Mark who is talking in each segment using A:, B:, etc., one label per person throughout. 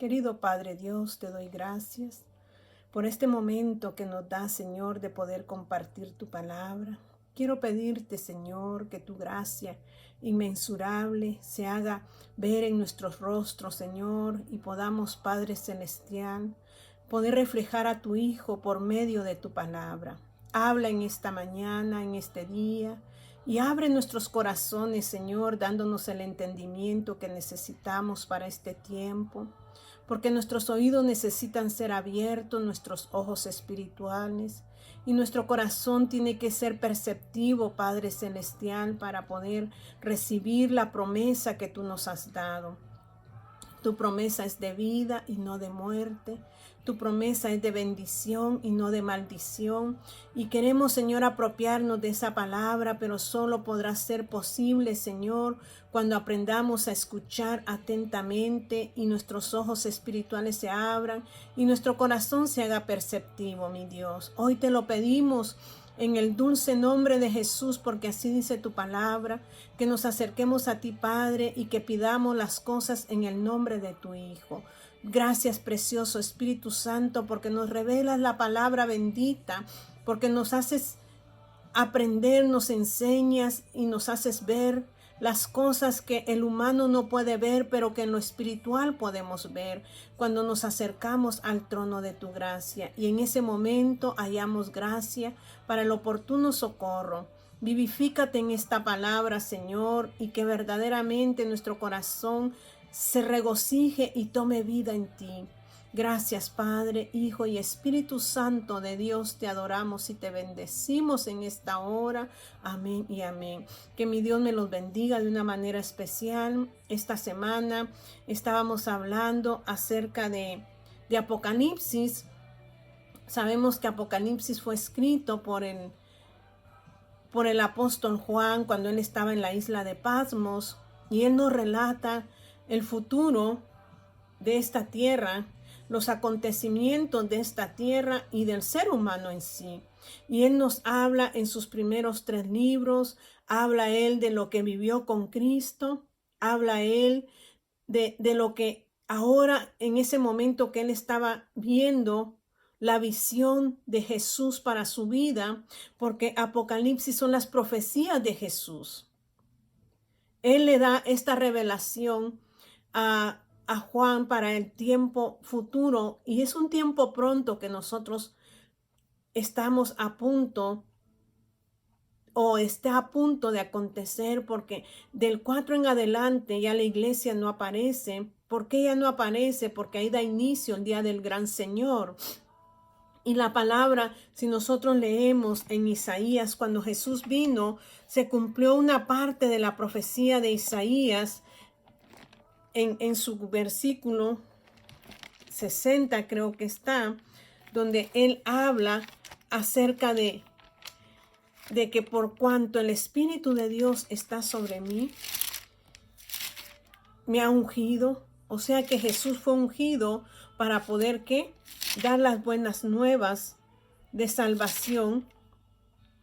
A: Querido Padre Dios, te doy gracias por este momento que nos da, Señor, de poder compartir tu palabra. Quiero pedirte, Señor, que tu gracia inmensurable se haga ver en nuestros rostros, Señor, y podamos, Padre Celestial, poder reflejar a tu Hijo por medio de tu palabra. Habla en esta mañana, en este día, y abre nuestros corazones, Señor, dándonos el entendimiento que necesitamos para este tiempo. Porque nuestros oídos necesitan ser abiertos, nuestros ojos espirituales, y nuestro corazón tiene que ser perceptivo, Padre Celestial, para poder recibir la promesa que tú nos has dado. Tu promesa es de vida y no de muerte. Tu promesa es de bendición y no de maldición. Y queremos, Señor, apropiarnos de esa palabra, pero solo podrá ser posible, Señor, cuando aprendamos a escuchar atentamente y nuestros ojos espirituales se abran y nuestro corazón se haga perceptivo, mi Dios. Hoy te lo pedimos en el dulce nombre de Jesús, porque así dice tu palabra, que nos acerquemos a ti, Padre, y que pidamos las cosas en el nombre de tu Hijo. Gracias, precioso Espíritu Santo, porque nos revelas la palabra bendita, porque nos haces aprender, nos enseñas y nos haces ver las cosas que el humano no puede ver, pero que en lo espiritual podemos ver cuando nos acercamos al trono de tu gracia. Y en ese momento hallamos gracia para el oportuno socorro. Vivifícate en esta palabra, Señor, y que verdaderamente nuestro corazón se regocije y tome vida en ti. Gracias, Padre, Hijo y Espíritu Santo de Dios, te adoramos y te bendecimos en esta hora. Amén y amén. Que mi Dios me los bendiga de una manera especial. Esta semana estábamos hablando acerca de Apocalipsis. Sabemos que Apocalipsis fue escrito por el apóstol Juan cuando él estaba en la isla de Patmos, y él nos relata el futuro de esta tierra, los acontecimientos de esta tierra y del ser humano en sí. Y él nos habla en sus primeros 3 libros, habla él de lo que vivió con Cristo, habla él de lo que ahora en ese momento que él estaba viendo la visión de Jesús para su vida, porque Apocalipsis son las profecías de Jesús. Él le da esta revelación a Juan para el tiempo futuro, y es un tiempo pronto que nosotros estamos a punto o está a punto de acontecer, porque del 4 en adelante ya la iglesia no aparece. ¿Por qué ya no aparece? Porque ahí da inicio el día del gran Señor. Y la palabra, si nosotros leemos en Isaías, cuando Jesús vino, se cumplió una parte de la profecía de Isaías en su versículo 60, creo que está, donde él habla acerca de que por cuanto el Espíritu de Dios está sobre mí, me ha ungido. O sea que Jesús fue ungido para poder, ¿qué? Dar las buenas nuevas de salvación.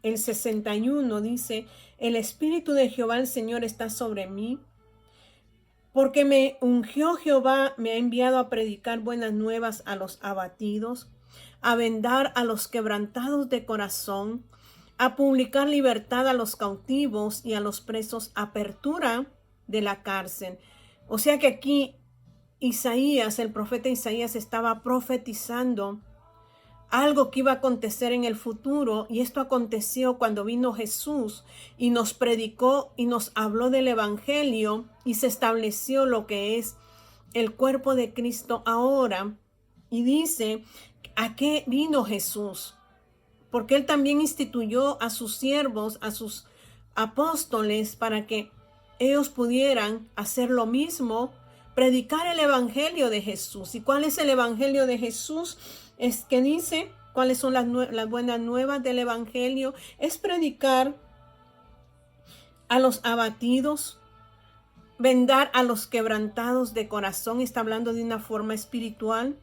A: El 61 dice: el Espíritu de Jehová el Señor está sobre mí, porque me ungió Jehová, me ha enviado a predicar buenas nuevas a los abatidos, a vendar a los quebrantados de corazón, a publicar libertad a los cautivos y a los presos, apertura de la cárcel. O sea que aquí Isaías, el profeta Isaías, estaba profetizando algo que iba a acontecer en el futuro, y esto aconteció cuando vino Jesús y nos predicó y nos habló del evangelio, y se estableció lo que es el cuerpo de Cristo ahora. Y dice, ¿a qué vino Jesús? Porque él también instituyó a sus siervos, a sus apóstoles, para que ellos pudieran hacer lo mismo, predicar el evangelio de Jesús. ¿Y cuál es el evangelio de Jesús? Es que dice, ¿cuáles son las buenas nuevas del evangelio? Es predicar a los abatidos, vendar a los quebrantados de corazón, está hablando de una forma espiritual,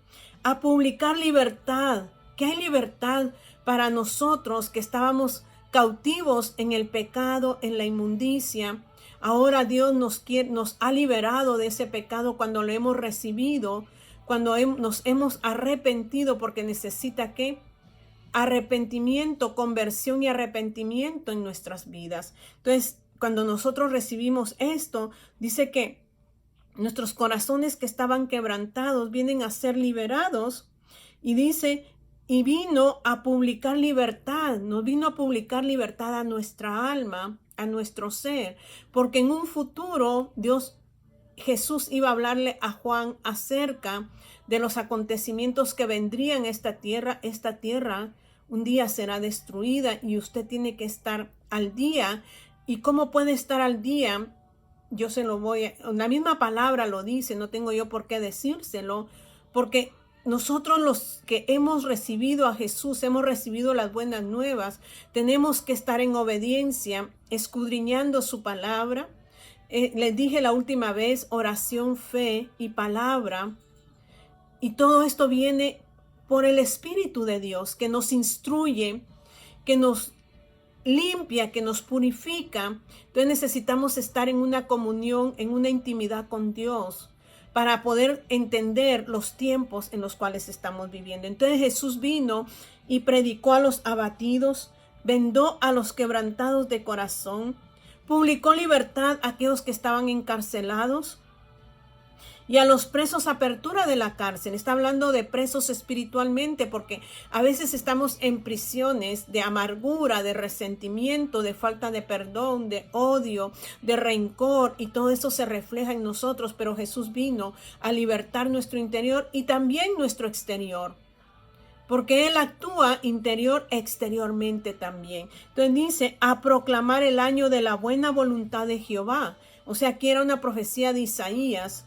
A: a publicar libertad. ¿Qué hay libertad para nosotros que estábamos cautivos en el pecado, en la inmundicia? Ahora Dios nos ha liberado de ese pecado cuando lo hemos recibido, cuando nos hemos arrepentido, porque necesita ¿qué? Arrepentimiento, conversión y arrepentimiento en nuestras vidas. Entonces, cuando nosotros recibimos esto, dice que nuestros corazones que estaban quebrantados vienen a ser liberados, y dice, y vino a publicar libertad, nos vino a publicar libertad a nuestra alma, a nuestro ser, porque en un futuro Jesús iba a hablarle a Juan acerca de los acontecimientos que vendrían a esta tierra. Esta tierra un día será destruida y usted tiene que estar al día. ¿Y cómo puede estar al día? Yo se lo voy a... La misma palabra lo dice, no tengo yo por qué decírselo, porque nosotros los que hemos recibido a Jesús, hemos recibido las buenas nuevas, tenemos que estar en obediencia, escudriñando su palabra. Les dije la última vez, oración, fe y palabra. Y todo esto viene por el Espíritu de Dios, que nos instruye, que nos limpia, que nos purifica. Entonces necesitamos estar en una comunión, en una intimidad con Dios, para poder entender los tiempos en los cuales estamos viviendo. Entonces Jesús vino y predicó a los abatidos, vendó a los quebrantados de corazón, publicó libertad a aquellos que estaban encarcelados, y a los presos apertura de la cárcel. Está hablando de presos espiritualmente, porque a veces estamos en prisiones de amargura, de resentimiento, de falta de perdón, de odio, de rencor, y todo eso se refleja en nosotros. Pero Jesús vino a libertar nuestro interior y también nuestro exterior, porque Él actúa interior, exteriormente también. Entonces dice, a proclamar el año de la buena voluntad de Jehová. O sea, aquí era una profecía de Isaías.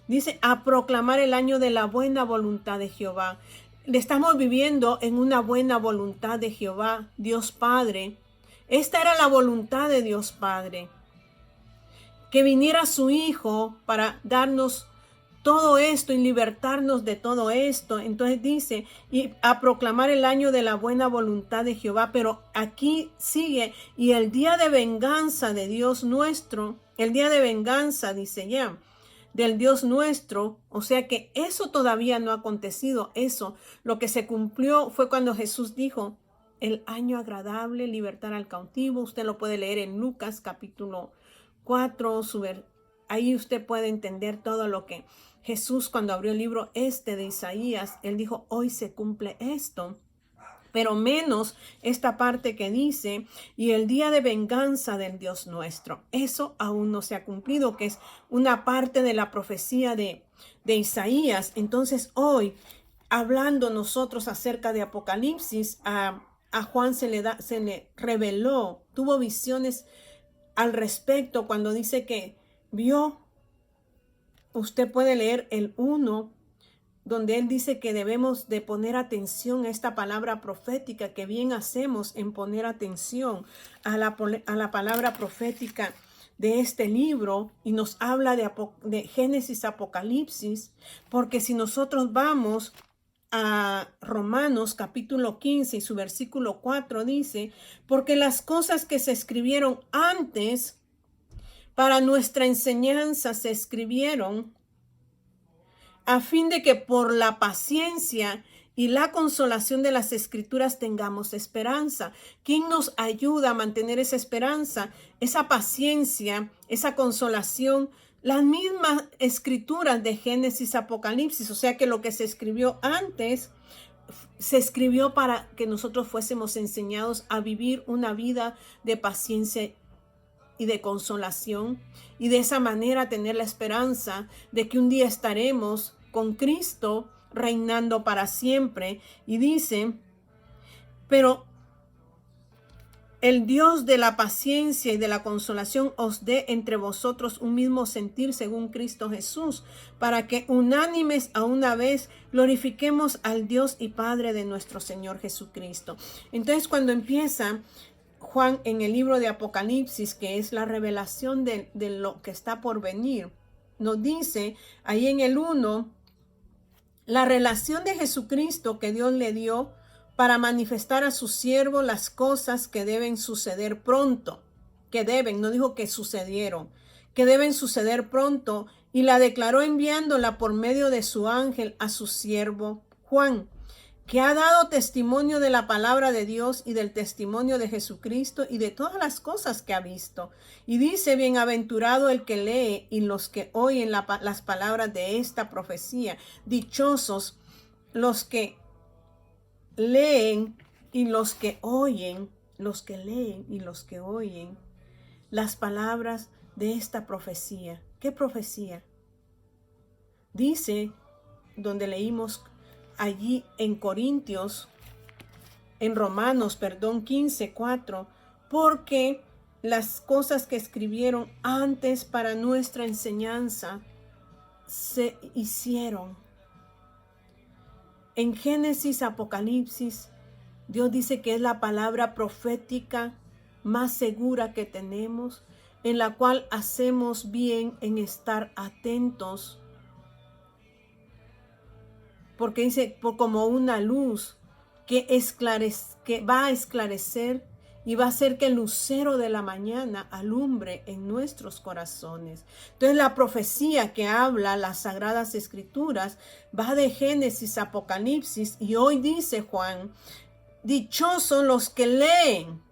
A: Dice, a proclamar el año de la buena voluntad de Jehová. Estamos viviendo en una buena voluntad de Jehová, Dios Padre. Esta era la voluntad de Dios Padre, que viniera su Hijo para darnos todo esto y libertarnos de todo esto. Entonces dice, y a proclamar el año de la buena voluntad de Jehová. Pero aquí sigue, y el día de venganza de Dios nuestro, el día de venganza, dice ya, del Dios nuestro. O sea que eso todavía no ha acontecido. Eso, lo que se cumplió fue cuando Jesús dijo, el año agradable, libertar al cautivo. Usted lo puede leer en Lucas capítulo 4, ahí usted puede entender todo lo que Jesús, cuando abrió el libro de Isaías, él dijo, hoy se cumple esto. Pero menos esta parte que dice, y el día de venganza del Dios nuestro. Eso aún no se ha cumplido, que es una parte de la profecía de Isaías. Entonces hoy, hablando nosotros acerca de Apocalipsis, a Juan se le reveló, tuvo visiones al respecto, cuando dice que vio. Usted puede leer el 1, donde él dice que debemos de poner atención a esta palabra profética, que bien hacemos en poner atención a la palabra profética de este libro, y nos habla de Génesis, Apocalipsis, porque si nosotros vamos a Romanos capítulo 15 y su versículo 4 dice, porque las cosas que se escribieron antes para nuestra enseñanza se escribieron a fin de que por la paciencia y la consolación de las Escrituras tengamos esperanza. ¿Quién nos ayuda a mantener esa esperanza, esa paciencia, esa consolación? Las mismas Escrituras de Génesis, Apocalipsis. O sea que lo que se escribió antes se escribió para que nosotros fuésemos enseñados a vivir una vida de paciencia y de consolación, y de esa manera tener la esperanza de que un día estaremos con Cristo reinando para siempre. Y dice, pero el Dios de la paciencia y de la consolación os dé entre vosotros un mismo sentir según Cristo Jesús, para que unánimes a una vez glorifiquemos al Dios y Padre de nuestro Señor Jesucristo. Entonces, cuando empieza Juan en el libro de Apocalipsis, que es la revelación de lo que está por venir, nos dice ahí en el 1, la relación de Jesucristo que Dios le dio para manifestar a su siervo las cosas que deben suceder pronto, que deben, no dijo que sucedieron, que deben suceder pronto, y la declaró enviándola por medio de su ángel a su siervo Juan, que ha dado testimonio de la palabra de Dios y del testimonio de Jesucristo y de todas las cosas que ha visto. Y dice, bienaventurado el que lee y los que oyen las palabras de esta profecía. Dichosos los que leen y los que oyen, las palabras de esta profecía. ¿Qué profecía? Dice, donde leímos allí en Romanos 15:4, porque las cosas que escribieron antes para nuestra enseñanza se hicieron. En Génesis, Apocalipsis, Dios dice que es la palabra profética más segura que tenemos, en la cual hacemos bien en estar atentos, porque dice, como una luz que va a esclarecer y va a hacer que el lucero de la mañana alumbre en nuestros corazones. Entonces la profecía que habla las Sagradas Escrituras va de Génesis a Apocalipsis, y hoy dice Juan, dichosos los que leen,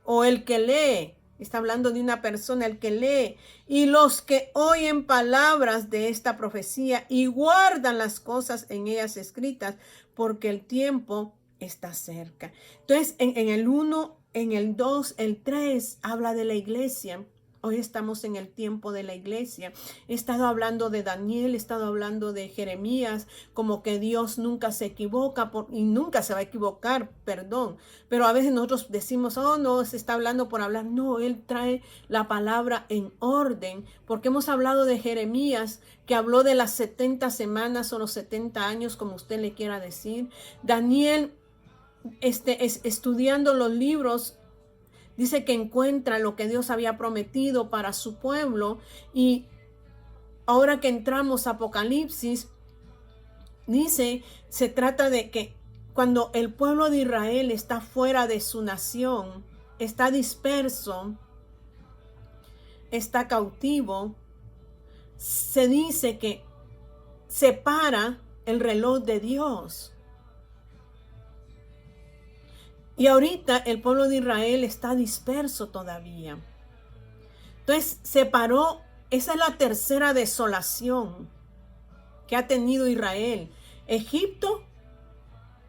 A: o el que lee. Está hablando de una persona, el que lee, y los que oyen palabras de esta profecía y guardan las cosas en ellas escritas, porque el tiempo está cerca. Entonces, en el 1, en el 2, el 3, habla de la iglesia. Hoy estamos en el tiempo de la iglesia. He estado hablando de Daniel, he estado hablando de Jeremías, como que Dios nunca se equivoca y nunca se va a equivocar, perdón. Pero a veces nosotros decimos, oh no, se está hablando por hablar. No, Él trae la palabra en orden, porque hemos hablado de Jeremías, que habló de las 70 semanas o los 70 años, como usted le quiera decir. Daniel, estudiando los libros, dice que encuentra lo que Dios había prometido para su pueblo. Y ahora que entramos a Apocalipsis, dice, se trata de que cuando el pueblo de Israel está fuera de su nación, está disperso, está cautivo, se dice que se para el reloj de Dios. Y ahorita el pueblo de Israel está disperso todavía. Entonces se paró. Esa es la tercera desolación que ha tenido Israel. Egipto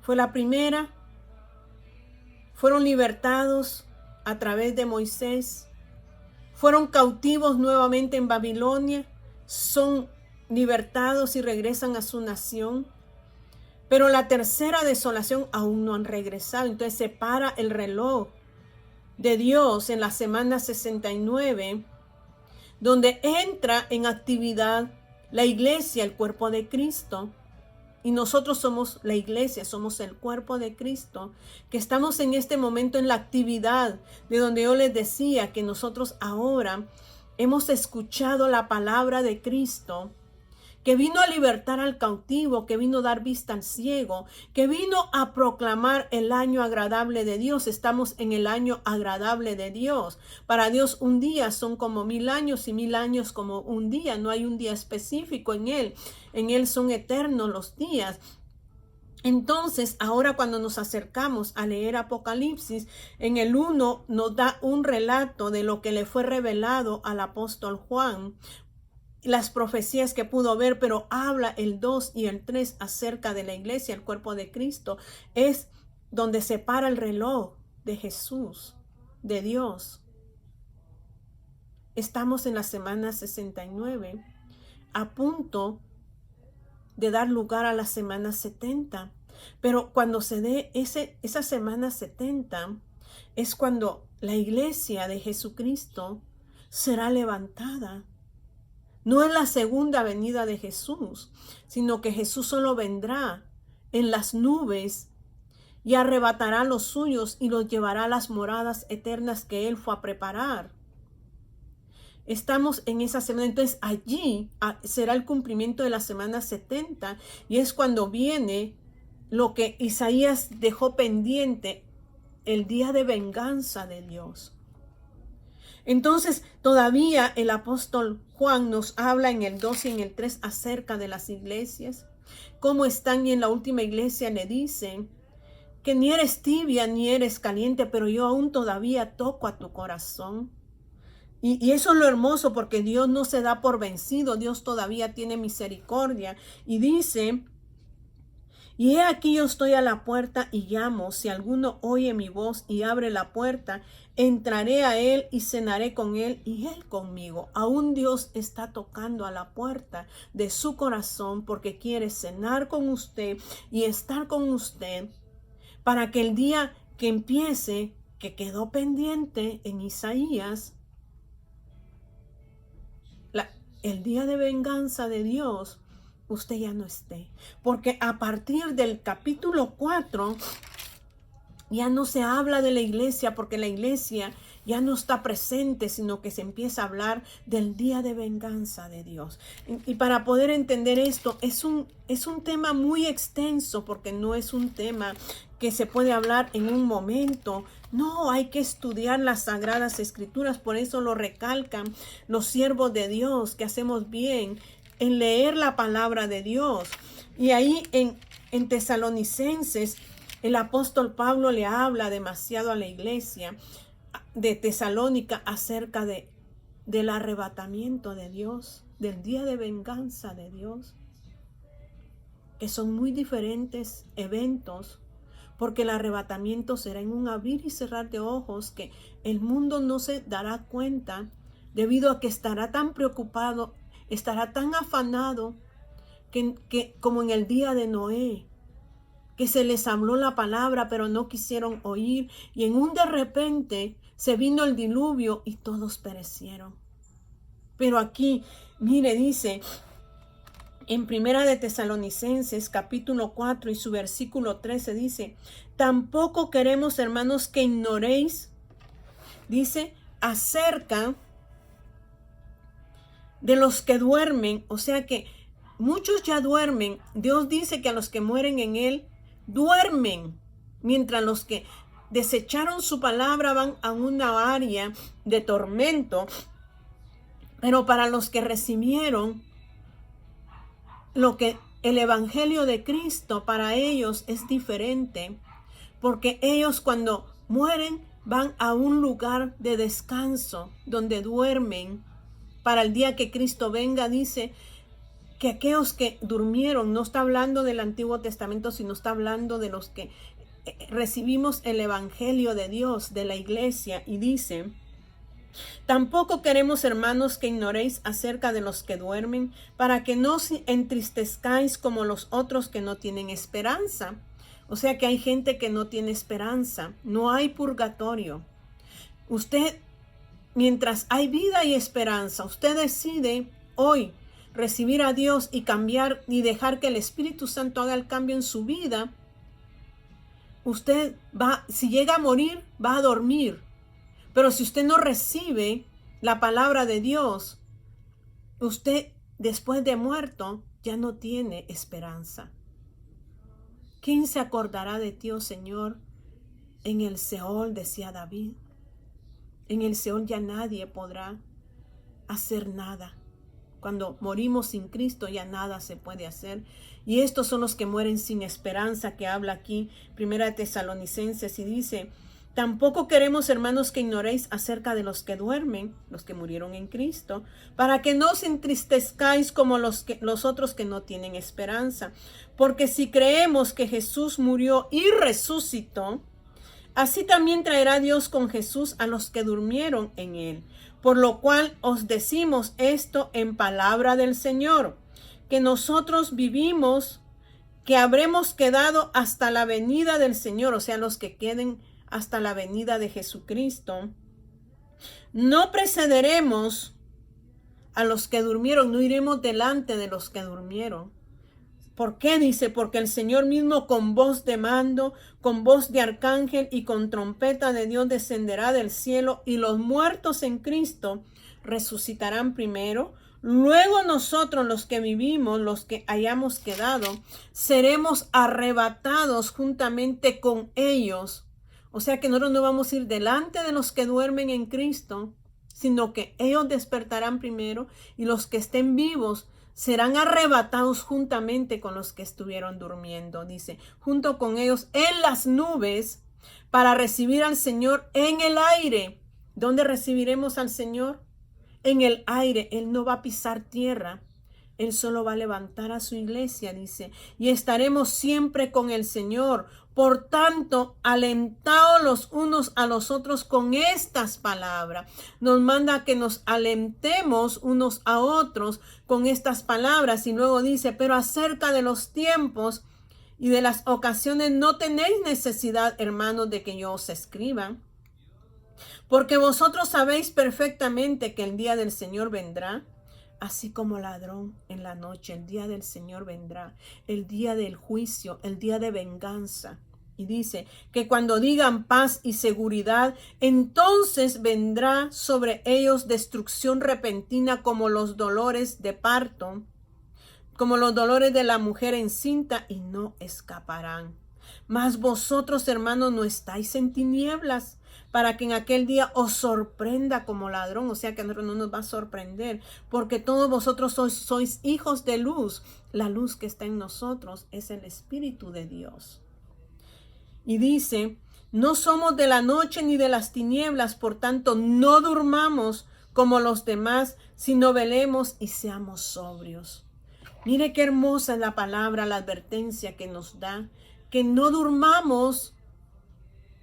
A: fue la primera. Fueron libertados a través de Moisés. Fueron cautivos nuevamente en Babilonia. Son libertados y regresan a su nación. Pero la tercera desolación aún no han regresado. Entonces se para el reloj de Dios en la semana 69, donde entra en actividad la iglesia, el cuerpo de Cristo. Y nosotros somos la iglesia, somos el cuerpo de Cristo, que estamos en este momento en la actividad de donde yo les decía que nosotros ahora hemos escuchado la palabra de Cristo, que vino a libertar al cautivo, que vino a dar vista al ciego, que vino a proclamar el año agradable de Dios. Estamos en el año agradable de Dios. Para Dios un día son como 1000 años y 1000 años como un día. No hay un día específico en Él. En Él son eternos los días. Entonces, ahora cuando nos acercamos a leer Apocalipsis, en el 1 nos da un relato de lo que le fue revelado al apóstol Juan, las profecías que pudo ver, pero habla el 2 y el 3 acerca de la iglesia, el cuerpo de Cristo. Es donde se para el reloj de Jesús, de Dios. Estamos en la semana 69, a punto de dar lugar a la semana 70. Pero cuando se dé esa semana 70, es cuando la iglesia de Jesucristo será levantada. No es la segunda venida de Jesús, sino que Jesús solo vendrá en las nubes y arrebatará a los suyos y los llevará a las moradas eternas que Él fue a preparar. Estamos en esa semana, entonces allí será el cumplimiento de la semana 70, y es cuando viene lo que Isaías dejó pendiente, el día de venganza de Dios. Entonces, todavía el apóstol Juan nos habla en el 2 y en el 3 acerca de las iglesias, cómo están, y en la última iglesia le dicen que ni eres tibia ni eres caliente, pero yo aún todavía toco a tu corazón. Y eso es lo hermoso, porque Dios no se da por vencido, Dios todavía tiene misericordia. Y dice: y he aquí yo estoy a la puerta y llamo. Si alguno oye mi voz y abre la puerta, entraré a él y cenaré con él y él conmigo. Aún Dios está tocando a la puerta de su corazón, porque quiere cenar con usted y estar con usted, para que el día que empiece, que quedó pendiente en Isaías, el día de venganza de Dios, usted ya no esté. Porque a partir del capítulo 4 ya no se habla de la iglesia, porque la iglesia ya no está presente, sino que se empieza a hablar del día de venganza de Dios. Y para poder entender esto, es un tema muy extenso, porque no es un tema que se puede hablar en un momento. No, hay que estudiar las Sagradas Escrituras. Por eso lo recalcan los siervos de Dios, que hacemos bien en leer la palabra de Dios. Y ahí en Tesalonicenses, el apóstol Pablo le habla demasiado a la iglesia de Tesalónica acerca del arrebatamiento de Dios, del día de venganza de Dios, que son muy diferentes eventos, porque el arrebatamiento será en un abrir y cerrar de ojos, que el mundo no se dará cuenta, debido a que estará tan preocupado, estará tan afanado, que como en el día de Noé, que se les habló la palabra, pero no quisieron oír, y en un de repente se vino el diluvio y todos perecieron. Pero aquí, mire, dice en Primera de Tesalonicenses, capítulo 4 y su versículo 13, dice: tampoco queremos, hermanos, que ignoréis, dice, acerca de los que duermen. O sea que muchos ya duermen. Dios dice que a los que mueren en él duermen, mientras los que desecharon su palabra van a una área de tormento. Pero para los que recibieron lo que el evangelio de Cristo, para ellos es diferente, porque ellos cuando mueren van a un lugar de descanso donde duermen para el día que Cristo venga. Dice que aquellos que durmieron, no está hablando del Antiguo Testamento, sino está hablando de los que recibimos el evangelio de Dios, de la iglesia. Y dice: tampoco queremos, hermanos, que ignoréis acerca de los que duermen, para que no os entristezcáis como los otros que no tienen esperanza. O sea que hay gente que no tiene esperanza, no hay purgatorio. Usted, mientras hay vida y esperanza, usted decide hoy recibir a Dios y cambiar y dejar que el Espíritu Santo haga el cambio en su vida. Usted va, si llega a morir, va a dormir. Pero si usted no recibe la palabra de Dios, usted después de muerto ya no tiene esperanza. ¿Quién se acordará de ti, oh Señor? En el Seol, decía David. En el Seol ya nadie podrá hacer nada. Cuando morimos sin Cristo ya nada se puede hacer. Y estos son los que mueren sin esperanza, que habla aquí Primera de Tesalonicenses, y dice: tampoco queremos, hermanos, que ignoréis acerca de los que duermen, los que murieron en Cristo, para que no os entristezcáis como los otros que no tienen esperanza. Porque si creemos que Jesús murió y resucitó, así también traerá Dios con Jesús a los que durmieron en él. Por lo cual os decimos esto en palabra del Señor, que nosotros vivimos, que habremos quedado hasta la venida del Señor, o sea, los que queden hasta la venida de Jesucristo, no precederemos a los que durmieron, no iremos delante de los que durmieron. ¿Por qué? Dice: porque el Señor mismo con voz de mando, con voz de arcángel y con trompeta de Dios descenderá del cielo, y los muertos en Cristo resucitarán primero. Luego nosotros, los que vivimos, los que hayamos quedado, seremos arrebatados juntamente con ellos. O sea que nosotros no vamos a ir delante de los que duermen en Cristo, sino que ellos despertarán primero y los que estén vivos serán arrebatados juntamente con los que estuvieron durmiendo, dice, junto con ellos en las nubes para recibir al Señor en el aire. ¿Dónde recibiremos al Señor? En el aire. Él no va a pisar tierra. Él solo va a levantar a su iglesia, dice, y estaremos siempre con el Señor. Por tanto, alentaos los unos a los otros con estas palabras. Nos manda que nos alentemos unos a otros con estas palabras. Y luego dice, pero acerca de los tiempos y de las ocasiones no tenéis necesidad, hermanos, de que yo os escriba. Porque vosotros sabéis perfectamente que el día del Señor vendrá. Así como ladrón en la noche, el día del Señor vendrá, el día del juicio, el día de venganza. Y dice que cuando digan paz y seguridad, entonces vendrá sobre ellos destrucción repentina como los dolores de parto, como los dolores de la mujer encinta, y no escaparán. Mas vosotros, hermanos, no estáis en tinieblas, para que en aquel día os sorprenda como ladrón. O sea que a nosotros no nos va a sorprender, porque todos vosotros sois hijos de luz. La luz que está en nosotros es el Espíritu de Dios. Y dice, no somos de la noche ni de las tinieblas, por tanto no durmamos como los demás, sino velemos y seamos sobrios. Mire qué hermosa es la palabra, la advertencia que nos da, que no durmamos.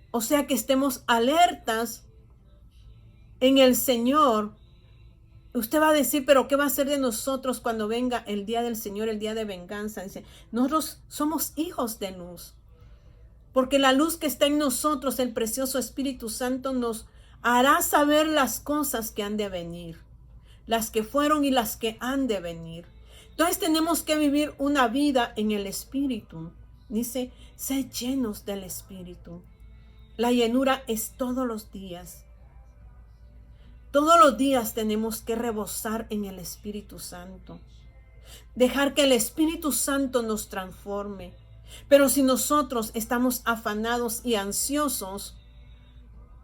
A: O sea que estemos alertas en el Señor. Usted va a decir, pero ¿qué va a hacer de nosotros cuando venga el día del Señor, el día de venganza? Dice, nosotros somos hijos de luz. Porque la luz que está en nosotros, el precioso Espíritu Santo, nos hará saber las cosas que han de venir. Las que fueron y las que han de venir. Entonces tenemos que vivir una vida en el Espíritu. Dice, sed llenos del Espíritu. La llenura es todos los días. Todos los días tenemos que rebosar en el Espíritu Santo. Dejar que el Espíritu Santo nos transforme. Pero si nosotros estamos afanados y ansiosos,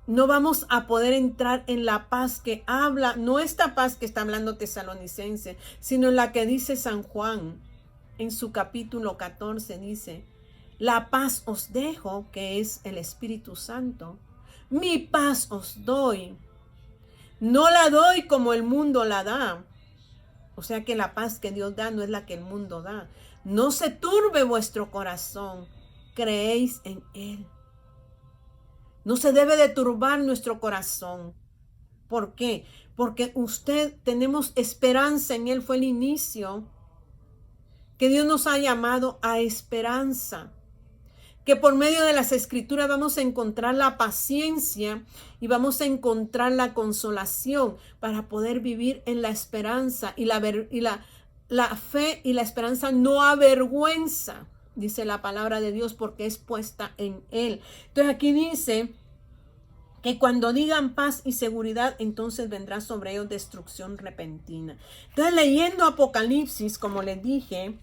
A: no vamos a poder entrar en la paz que habla, no esta paz que está hablando Tesalonicense, sino en la que dice San Juan en su capítulo 14, dice, la paz os dejo, que es el Espíritu Santo. Mi paz os doy. No la doy como el mundo la da. O sea que la paz que Dios da no es la que el mundo da. No se turbe vuestro corazón. Creéis en Él. No se debe de turbar nuestro corazón. ¿Por qué? Porque tenemos esperanza en Él. Fue el inicio que Dios nos ha llamado a esperanza. Que por medio de las Escrituras vamos a encontrar la paciencia y vamos a encontrar la consolación para poder vivir en la esperanza. Y la fe y la esperanza no avergüenza, dice la palabra de Dios, porque es puesta en Él. Entonces aquí dice que cuando digan paz y seguridad, entonces vendrá sobre ellos destrucción repentina. Entonces leyendo Apocalipsis, como les dije,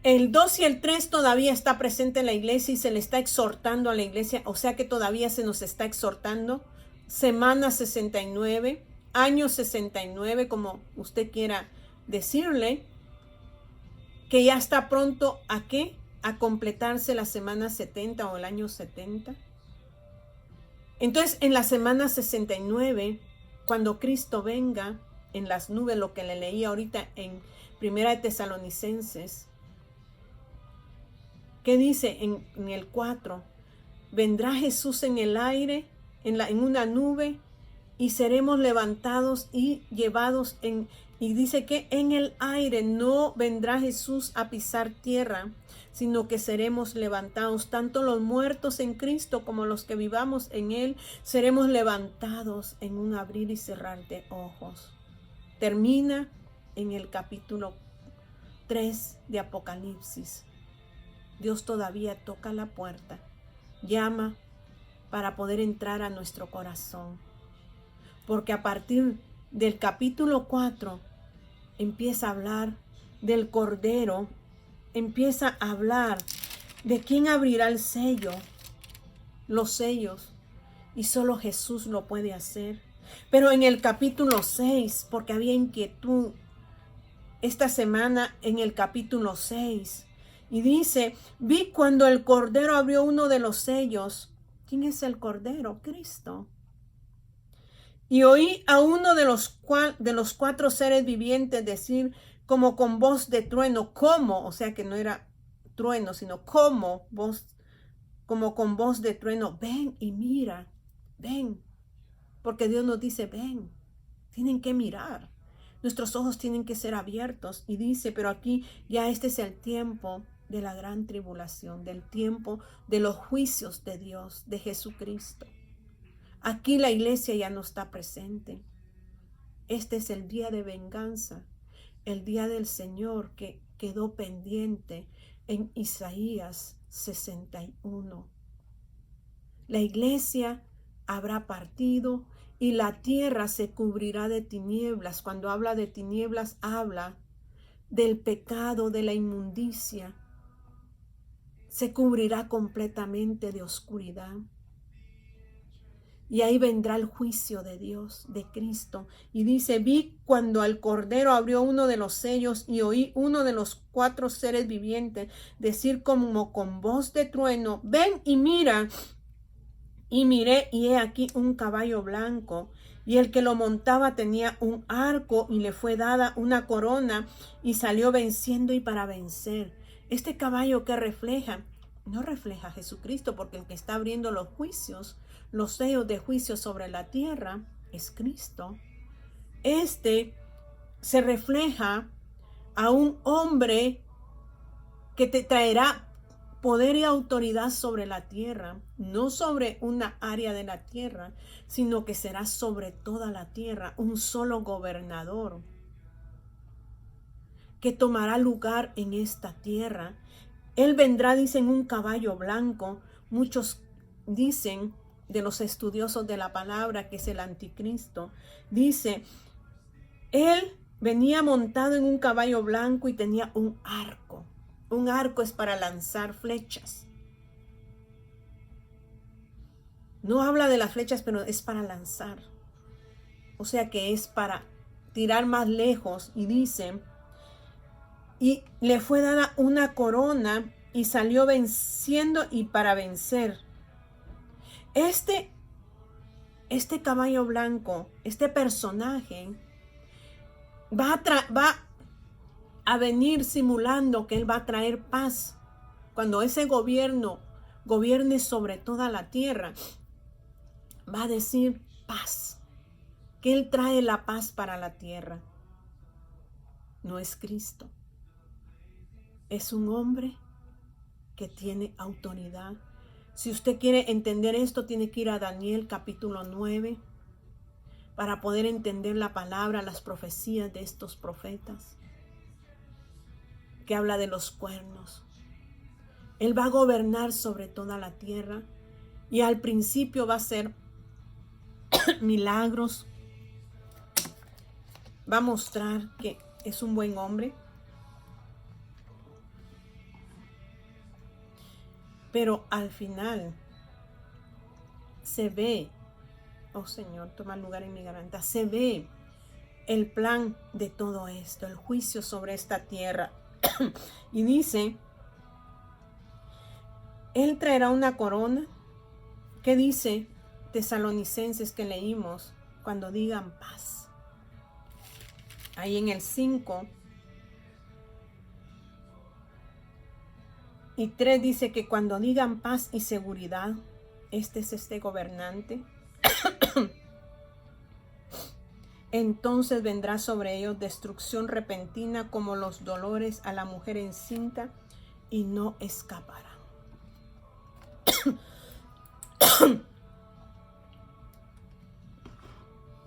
A: el 2 y el 3 todavía está presente en la iglesia y se le está exhortando a la iglesia, o sea que todavía se nos está exhortando. Semana 69, año 69, como usted quiera decirle, que ya está pronto ¿a qué? A completarse la semana 70 o el año 70. Entonces, en la semana 69, cuando Cristo venga en las nubes, lo que le leí ahorita en Primera de Tesalonicenses, ¿qué dice en el 4? Vendrá Jesús en el aire, en una nube, y seremos levantados y llevados y dice que en el aire no vendrá Jesús a pisar tierra, sino que seremos levantados, tanto los muertos en Cristo como los que vivamos en Él, seremos levantados en un abrir y cerrar de ojos. Termina en el capítulo 3 de Apocalipsis. Dios todavía toca la puerta, llama para poder entrar a nuestro corazón. Porque a partir del capítulo 4 empieza a hablar del Cordero, empieza a hablar de quién abrirá los sellos, y solo Jesús lo puede hacer. Pero en el capítulo 6, porque había inquietud esta semana en el capítulo 6, y dice, vi cuando el Cordero abrió uno de los sellos. ¿Quién es el Cordero? Cristo. Y oí a uno de los cuatro seres vivientes decir como con voz de trueno, como, o sea que no era trueno, sino como voz, como con voz de trueno, ven y mira, ven, porque Dios nos dice, ven, tienen que mirar, nuestros ojos tienen que ser abiertos. Y dice, pero aquí ya este es el tiempo de la gran tribulación, del tiempo de los juicios de Dios, de Jesucristo. Aquí la iglesia ya no está presente. Este es el día de venganza, el día del Señor que quedó pendiente en Isaías 61. La iglesia habrá partido y la tierra se cubrirá de tinieblas. Cuando habla de tinieblas, habla del pecado, de la inmundicia. Se cubrirá completamente de oscuridad. Y ahí vendrá el juicio de Dios, de Cristo. Y dice, vi cuando el Cordero abrió uno de los sellos y oí uno de los cuatro seres vivientes decir como con voz de trueno, ven y mira. Y miré y he aquí un caballo blanco, y el que lo montaba tenía un arco y le fue dada una corona y salió venciendo y para vencer. Este caballo que refleja, no refleja a Jesucristo, porque el que está abriendo los juicios, los sellos de juicio sobre la tierra, es Cristo. Este se refleja a un hombre que te traerá poder y autoridad sobre la tierra, no sobre una área de la tierra, sino que será sobre toda la tierra, un solo gobernador que tomará lugar en esta tierra. Él vendrá, dicen, un caballo blanco. Muchos dicen, de los estudiosos de la palabra, que es el anticristo, dice, él venía montado en un caballo blanco y tenía un arco. Un arco es para lanzar flechas. No habla de las flechas, pero es para lanzar. O sea que es para tirar más lejos. Y dice, y le fue dada una corona y salió venciendo y para vencer. Este caballo blanco, este personaje, va a venir simulando que él va a traer paz. Cuando ese gobierno gobierne sobre toda la tierra, va a decir paz, que él trae la paz para la tierra. No es Cristo, es un hombre que tiene autoridad. Si usted quiere entender esto, tiene que ir a Daniel capítulo 9 para poder entender la palabra, las profecías de estos profetas, que habla de los cuernos. Él va a gobernar sobre toda la tierra y al principio va a hacer milagros, va a mostrar que es un buen hombre, pero al final se ve, oh Señor, toma lugar en mi garganta, se ve el plan de todo esto, el juicio sobre esta tierra. Y dice, él traerá una corona. ¿Qué dice Tesalonicenses que leímos? Cuando digan paz. Ahí en el 5 y 3 dice que cuando digan paz y seguridad, este es este gobernante, entonces vendrá sobre ellos destrucción repentina como los dolores a la mujer encinta y no escaparán.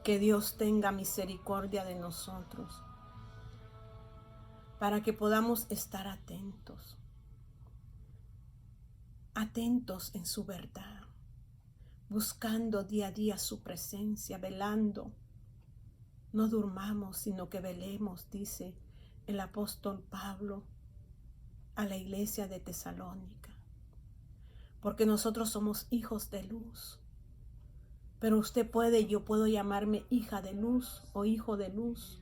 A: Que Dios tenga misericordia de nosotros para que podamos estar atentos en su verdad, buscando día a día su presencia, velando. No durmamos, sino que velemos, dice el apóstol Pablo a la iglesia de Tesalónica, porque nosotros somos hijos de luz. Pero usted puede, yo puedo llamarme hija de luz o hijo de luz.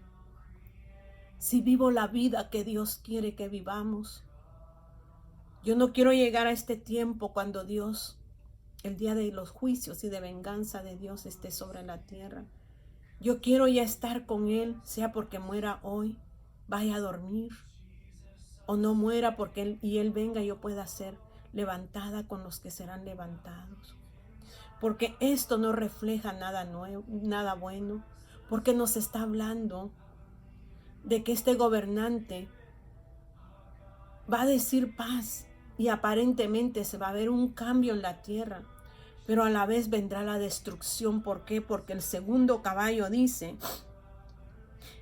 A: Si vivo la vida que Dios quiere que vivamos. Yo no quiero llegar a este tiempo cuando Dios, el día de los juicios y de venganza de Dios esté sobre la tierra. Yo quiero ya estar con Él, sea porque muera hoy, vaya a dormir, o no muera porque Él venga y yo pueda ser levantada con los que serán levantados. Porque esto no refleja nada nuevo, nada bueno, porque nos está hablando de que este gobernante va a decir paz y aparentemente se va a ver un cambio en la tierra, pero a la vez vendrá la destrucción. ¿Por qué? Porque el segundo caballo dice,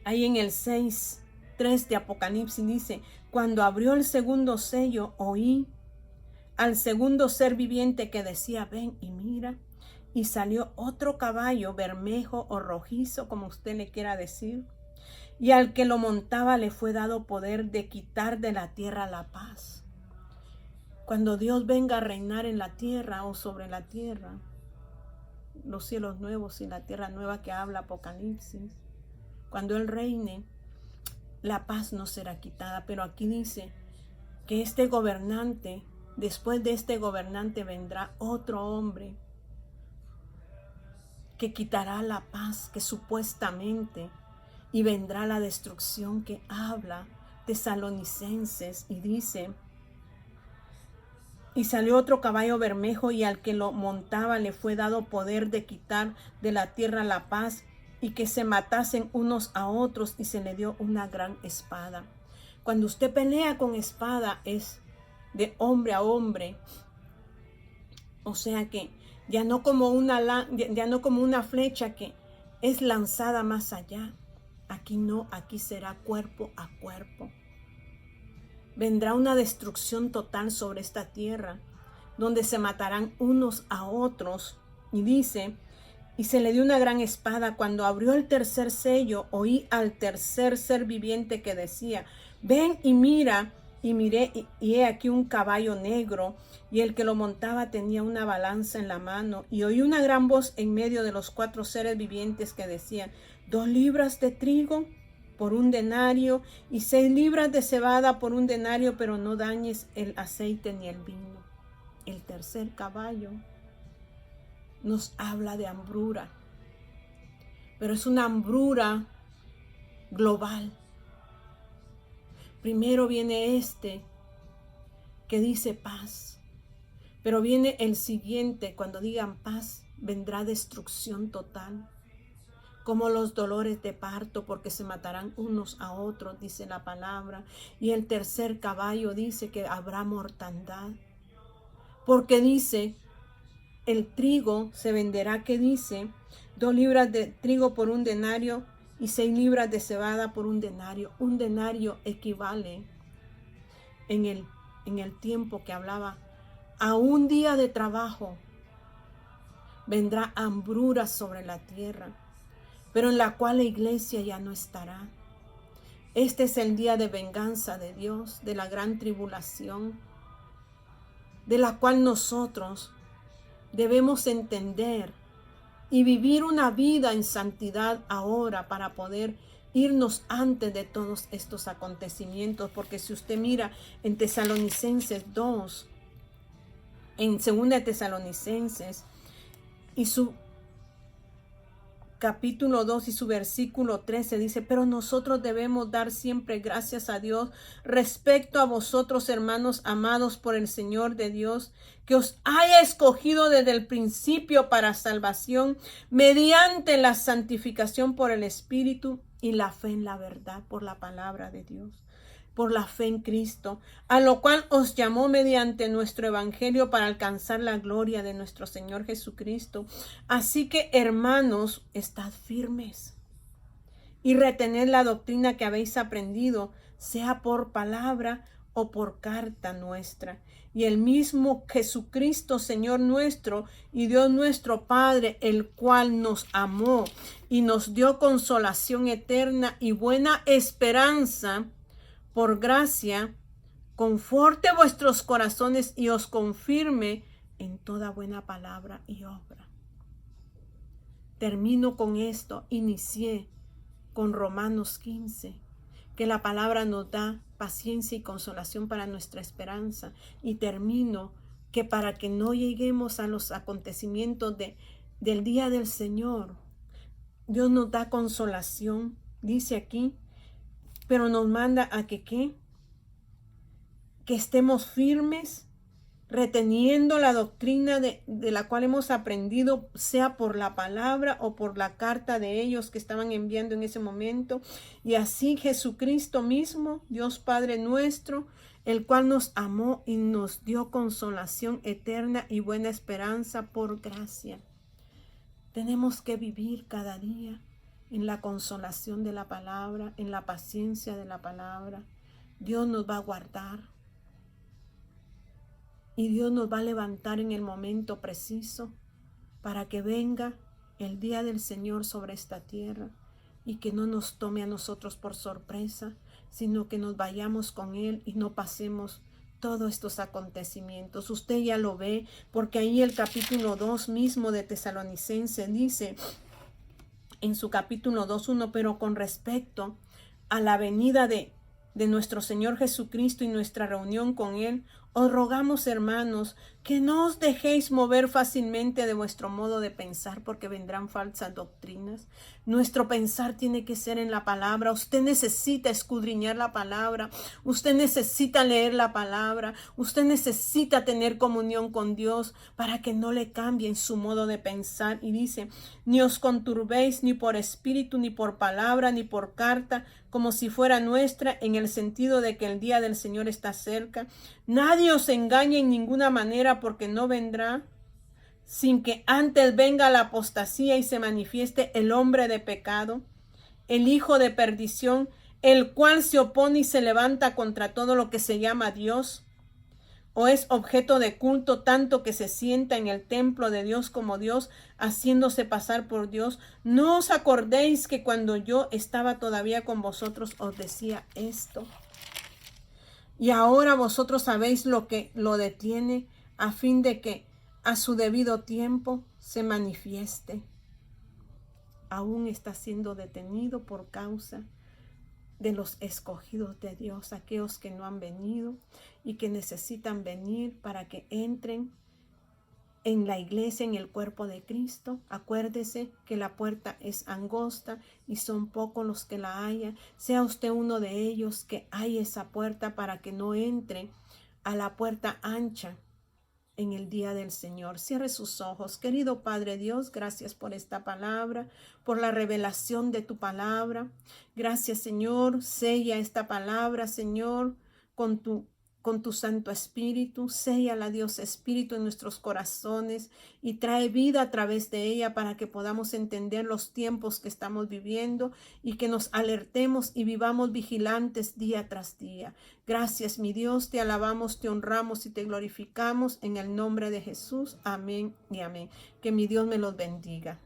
A: ahí en el 6:3 de Apocalipsis dice, cuando abrió el segundo sello, oí al segundo ser viviente que decía, ven y mira, y salió otro caballo bermejo o rojizo, como usted le quiera decir, y al que lo montaba le fue dado poder de quitar de la tierra la paz. Cuando Dios venga a reinar en la tierra o sobre la tierra, los cielos nuevos y la tierra nueva que habla Apocalipsis, cuando Él reine, la paz no será quitada. Pero aquí dice que este gobernante, después de este gobernante vendrá otro hombre que quitará la paz que supuestamente, y vendrá la destrucción que habla Tesalonicenses y dice, y salió otro caballo bermejo y al que lo montaba le fue dado poder de quitar de la tierra la paz y que se matasen unos a otros y se le dio una gran espada. Cuando usted pelea con espada es de hombre a hombre, o sea que ya no como una flecha que es lanzada más allá. Aquí no, aquí será cuerpo a cuerpo. Vendrá una destrucción total sobre esta tierra, donde se matarán unos a otros. Y dice, y se le dio una gran espada. Cuando abrió el tercer sello, oí al tercer ser viviente que decía, ven y mira. Y miré, y he aquí un caballo negro, y el que lo montaba tenía una balanza en la mano. Y oí una gran voz en medio de los 4 seres vivientes que decían, 2 libras de trigo por 1 denario, y 6 libras de cebada por 1 denario, pero no dañes el aceite ni el vino. El tercer caballo nos habla de hambrura, pero es una hambrura global. Primero viene este que dice paz, pero viene el siguiente, cuando digan paz, vendrá destrucción total, como los dolores de parto, porque se matarán unos a otros, dice la palabra. Y el tercer caballo dice que habrá mortandad, porque dice, el trigo se venderá, que dice, 2 libras de trigo por 1 denario, y 6 libras de cebada por 1 denario. 1 denario equivale en el tiempo que hablaba a 1 día de trabajo. Vendrá hambrura sobre la tierra, pero en la cual la iglesia ya no estará. Este es el día de venganza de Dios, de la gran tribulación, de la cual nosotros debemos entender y vivir una vida en santidad ahora para poder irnos antes de todos estos acontecimientos. Porque si usted mira en Tesalonicenses 2, en 2 de Tesalonicenses y su capítulo 2 y su versículo 13 dice, pero nosotros debemos dar siempre gracias a Dios respecto a vosotros, hermanos amados por el Señor de Dios, que os haya escogido desde el principio para salvación mediante la santificación por el Espíritu y la fe en la verdad por la palabra de Dios, por la fe en Cristo, a lo cual os llamó mediante nuestro evangelio para alcanzar la gloria de nuestro Señor Jesucristo. Así que, hermanos, estad firmes y retened la doctrina que habéis aprendido, sea por palabra o por carta nuestra. Y el mismo Jesucristo, Señor nuestro y Dios nuestro Padre, el cual nos amó y nos dio consolación eterna y buena esperanza, por gracia, conforte vuestros corazones y os confirme en toda buena palabra y obra. Termino con esto. Inicié con Romanos 15, que la palabra nos da paciencia y consolación para nuestra esperanza. Y termino que para que no lleguemos a los acontecimientos del día del Señor, Dios nos da consolación, dice aquí, pero nos manda a que estemos firmes, reteniendo la doctrina de la cual hemos aprendido, sea por la palabra o por la carta de ellos que estaban enviando en ese momento. Y así Jesucristo mismo, Dios Padre nuestro, el cual nos amó y nos dio consolación eterna y buena esperanza por gracia. Tenemos que vivir cada día en la consolación de la palabra, en la paciencia de la palabra. Dios nos va a guardar y Dios nos va a levantar en el momento preciso para que venga el día del Señor sobre esta tierra y que no nos tome a nosotros por sorpresa, sino que nos vayamos con Él y no pasemos todos estos acontecimientos. Usted ya lo ve, porque ahí el capítulo 2 mismo de Tesalonicense dice, en su capítulo 2:1, pero con respecto a la venida de nuestro Señor Jesucristo y nuestra reunión con Él, os rogamos, hermanos, que no os dejéis mover fácilmente de vuestro modo de pensar, porque vendrán falsas doctrinas. Nuestro pensar tiene que ser en la palabra. Usted necesita escudriñar la palabra. Usted necesita leer la palabra. Usted necesita tener comunión con Dios para que no le cambien su modo de pensar. Y dice, ni os conturbéis ni por espíritu, ni por palabra, ni por carta, como si fuera nuestra, en el sentido de que el día del Señor está cerca. Nadie os engañe en ninguna manera, porque no vendrá sin que antes venga la apostasía y se manifieste el hombre de pecado, el hijo de perdición, el cual se opone y se levanta contra todo lo que se llama Dios o es objeto de culto, tanto que se sienta en el templo de Dios como Dios, haciéndose pasar por Dios. No os acordéis que cuando yo estaba todavía con vosotros os decía esto. Y ahora vosotros sabéis lo que lo detiene, a fin de que a su debido tiempo se manifieste. Aún está siendo detenido por causa de los escogidos de Dios, aquellos que no han venido y que necesitan venir para que entren en la iglesia, en el cuerpo de Cristo. Acuérdese que la puerta es angosta y son pocos los que la hallan. Sea usted uno de ellos que hay esa puerta para que no entre a la puerta ancha en el día del Señor. Cierre sus ojos. Querido Padre Dios, gracias por esta palabra, por la revelación de tu palabra. Gracias, Señor. Sella esta palabra, Señor, con tu Santo Espíritu. Séllala, Dios Espíritu, en nuestros corazones y trae vida a través de ella para que podamos entender los tiempos que estamos viviendo y que nos alertemos y vivamos vigilantes día tras día. Gracias, mi Dios, te alabamos, te honramos y te glorificamos en el nombre de Jesús. Amén y amén. Que mi Dios me los bendiga.